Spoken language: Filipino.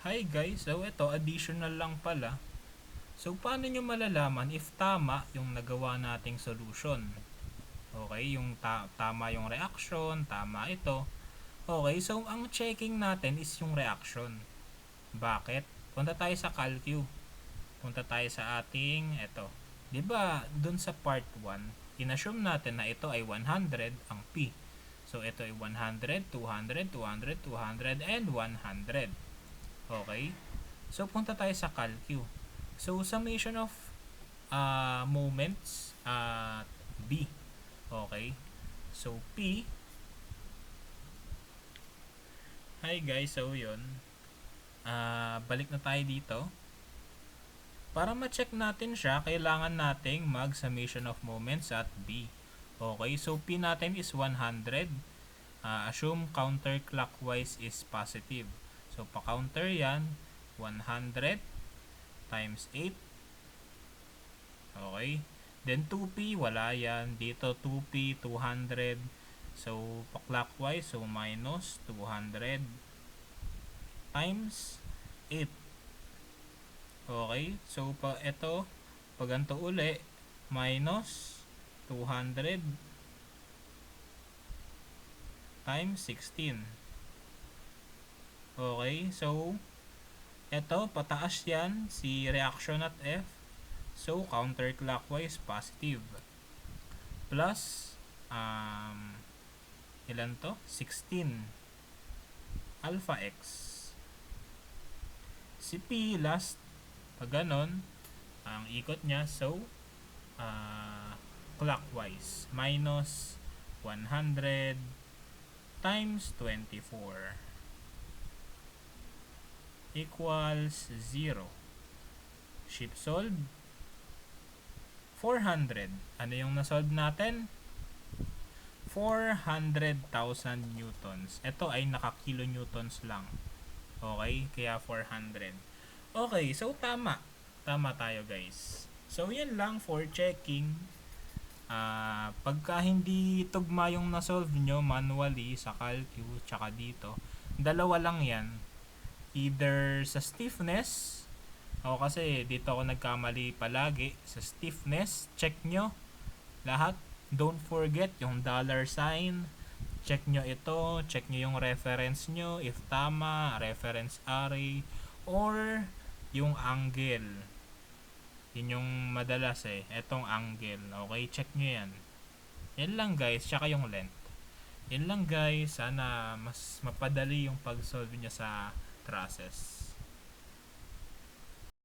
Hi guys, so ito additional lang pala. So paano nyo malalaman if tama yung nagawa nating solution? Okay, yung tama yung reaction, tama ito. Okay, so ang checking natin is yung reaction. Bakit? Punta tayo sa calcu. Punta tayo sa ating ito. 'Di ba, dun sa part 1, inassume natin na ito ay 100 ang P. So ito ay 100, 200, 200, 200 and 100. Okay? So, punta tayo sa calcu. So, summation of moments B. Okay? So, P. Hi guys, so yun. Balik na tayo dito. Para ma-check natin siya, kailangan nating mag-summation of moments at B. Okay, so P natin is 100. Assume counterclockwise is positive. So, pa-counter yan, 100 times 8. Okay. Then 2p, wala yan. Dito 2p, 200. So, pa-clockwise, so minus 200 times 8. Okay. So, pag ganito uli, minus 200 times 16. Okay. So, ito, pataas yan, si reaction at F. So, counterclockwise, positive. Plus, ilan to? 16 alpha x. Si P last, pag ganon, ang ikot niya, so, clockwise. Minus 100 times 24 equals 0. Shift solve. 400. Ano yung nasolve natin? 400,000 newtons. Ito ay naka-kilonewtons lang. Okay? Kaya 400. Okay, so tama. Tama tayo guys. So, yan lang for checking. Pagka hindi tugma yung nasolve nyo manually sa calcu, tsaka dito, dalawa lang yan. Either sa stiffness, ako kasi dito ako nagkamali palagi sa stiffness, check nyo lahat. Don't forget yung dollar sign. Check nyo ito, check nyo yung reference nyo, if tama, reference array, or yung angle. Yun yung madalas etong angle. Okay, check nyo yan. Yan lang guys, tsaka yung length. Yan lang guys, sana mas mapadali yung pag-solve nyo sa process.